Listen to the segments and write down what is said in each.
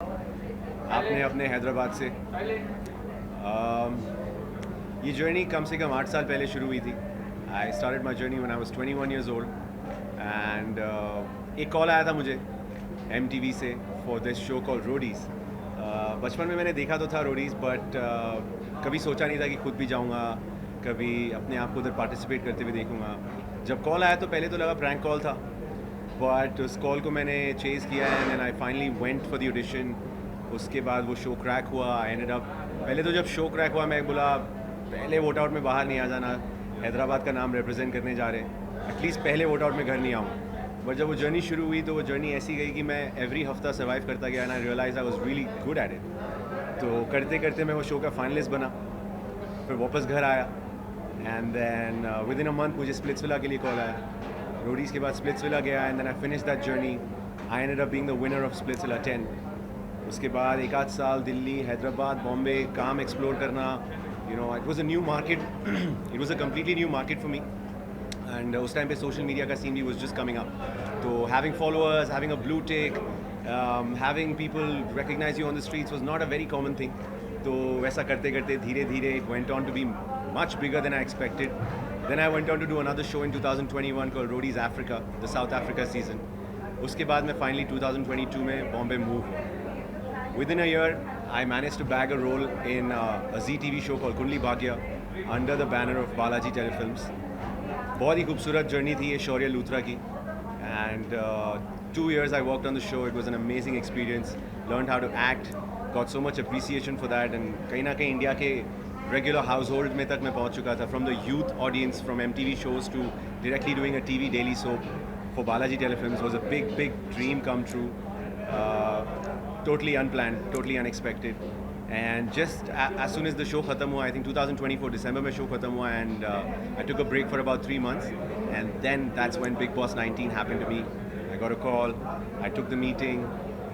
आपने अपने हैदराबाद से ये जर्नी कम से कम 8 साल पहले शुरू हुई थी. I started my journey when I was 21 years old and एक कॉल आया था मुझे MTV से for this show call Roadies. बचपन में मैंने देखा तो था रोडीज़ बट कभी सोचा नहीं था कि खुद भी जाऊंगा, कभी अपने आप को उधर पार्टिसिपेट करते हुए देखूंगा. जब कॉल आया तो पहले तो लगा प्रैंक कॉल था, बट उस कॉल को मैंने चेज़ किया and I finally went for the audition. उसके बाद वो शो क्रैक हुआ. आई एंडेड अप, पहले तो जब शो क्रैक हुआ मैं बोला पहले वोट आउट में बाहर नहीं आ जाना, हैदराबाद का नाम रिप्रेजेंट करने जा रहे हैं, एटलीस्ट पहले वोट आउट में घर नहीं आऊँ. बट जब वो जर्नी शुरू हुई तो वो जर्नी ऐसी गई कि मैं एवरी हफ्ता सर्वाइव करता गया and I realise I was really good at it. तो करते करते मैं वो शो का फाइनलिस्ट बना, फिर वापस घर आया and then within a month मुझे स्प्लिट्सविला के लिए कॉल आया. रोडीज़ के बाद स्प्लिट्सविला गया and then I finish that journey. I ended up being the winner of Splitsvilla 10. उसके बाद एक आध साल दिल्ली, हैदराबाद, बॉम्बे काम एक्सप्लोर करना. You know, it was a new market, it was a completely new market for me. And उस time पे social media का सीन भी वाज जस्ट कमिंग अप. तो having followers, having a blue tick, having people recognize you on the streets was not a very common thing. तो वैसा करते करते धीरे धीरे it went on to be much bigger than I expected. Then I went on to do another show in 2021 called Roadies Africa, the South Africa season. उसके बाद मैं finally 2022 में बॉम्बे मूव हुआ. Within a year, I managed to bag a role in a Zee TV show called Kundli Bhagya under the banner of Balaji Telefilms. बहुत ही खूबसूरत journey थी ये शौर्य लूथरा की. And 2 years I worked on the show. It was an amazing experience. Learned how to act. Got so much appreciation for that. And कहीं ना कहीं India के regular household में तक मैं पहुंच चुका था. From the youth audience, from MTV shows to directly doing a TV daily soap for Balaji Telefilms was a big, big dream come true. Totally unplanned, totally unexpected. And just as soon as the show khatam hua, I think 2024 December में show khatam hua, and I took a break for about 3 months, and then that's when Big Boss 19 happened to me. I got a call, I took the meeting,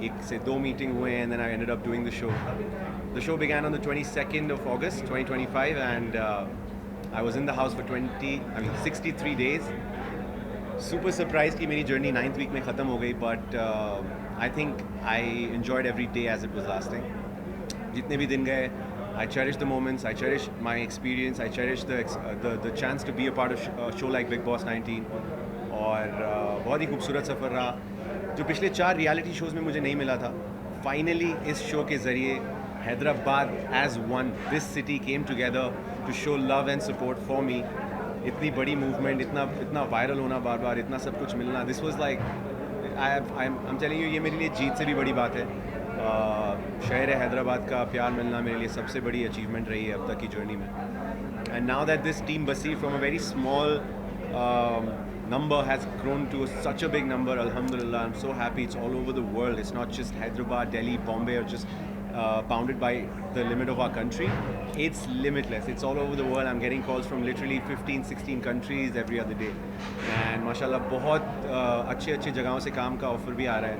एक से दो meeting हुए, and then I ended up doing the show. The show began on the 22nd of August 2025, and I was in the house for 63 days. Super surprised कि मेरी journey 9th week में ख़त्म हो गई, but I think I enjoyed every day as it was lasting. जितने भी दिन गए, I cherish the moments, I cherish my experience, I cherish the chance to be a part of a show like Big Boss 19. और बहुत ही खूबसूरत सफ़र रहा जो पिछले 4 रियलिटी शोज़ में मुझे नहीं मिला था. फाइनली इस शो के ज़रिए Hyderabad as one, this city came together to show love and support for me. इतनी बड़ी मूवमेंट, इतना वायरल होना बार बार, इतना सब कुछ मिलना, this was like I am telling you, ये मेरे लिए जीत से भी बड़ी बात है. शहर हैदराबाद का प्यार मिलना मेरे लिए सबसे बड़ी अचीवमेंट रही है अब तक की जर्नी में. And now that this team busy from a very small number has grown to such a big number, alhamdulillah, I'm so happy. It's all over the world. It's not just Hyderabad, Delhi, Bombay, or just bounded by the limit of our country. It's limitless. It's all over the world. I'm getting calls from literally 15, 16 countries every other day. And mashallah, बहुत अच्छे जगहों से काम का offer भी आ रहा है.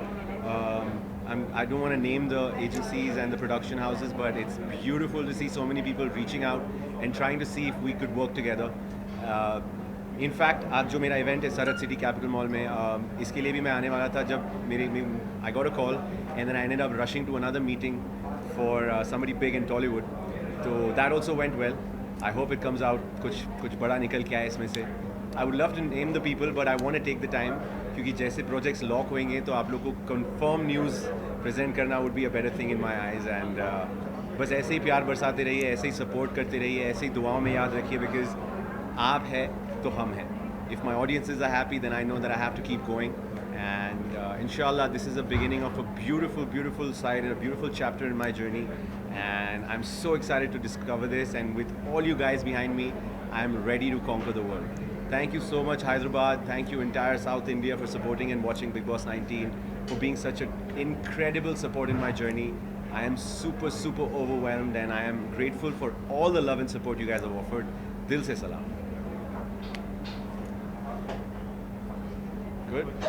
I don't want to name the agencies and the production houses, but it's beautiful to see so many people reaching out and trying to see if we could work together. In fact आज जो मेरा event है सरहद city capital mall में, इसके लिए भी मैं आने वाला था जब I got a call and then I ended up rushing to another meeting for somebody big in Tollywood. तो that also went well. I hope it comes out कुछ बड़ा निकल के आए इसमें से. I would love to name the people but I want to take the time, क्योंकि जैसे प्रोजेक्ट्स लॉक होंगे तो आप लोग को कंफर्म न्यूज़ प्रेजेंट करना would be a better thing in my eyes. And बस ऐसे ही प्यार बरसाते रहिए, ऐसे ही सपोर्ट करते रहिए, ऐसे ही दुआओं में याद रखिए, बिकॉज आप है तो हम हैं. If my audiences are happy, then I know that I have to keep going. And inshallah, this is a beginning of a beautiful, beautiful side and a beautiful chapter in my journey. And I'm so excited to discover this. And with all you guys behind me, I'm ready to conquer the world. Thank you so much, Hyderabad. Thank you, entire South India, for supporting and watching Big Boss 19, for being such an incredible support in my journey. I am super, super overwhelmed, and I am grateful for all the love and support you guys have offered. Dil se salam. Good.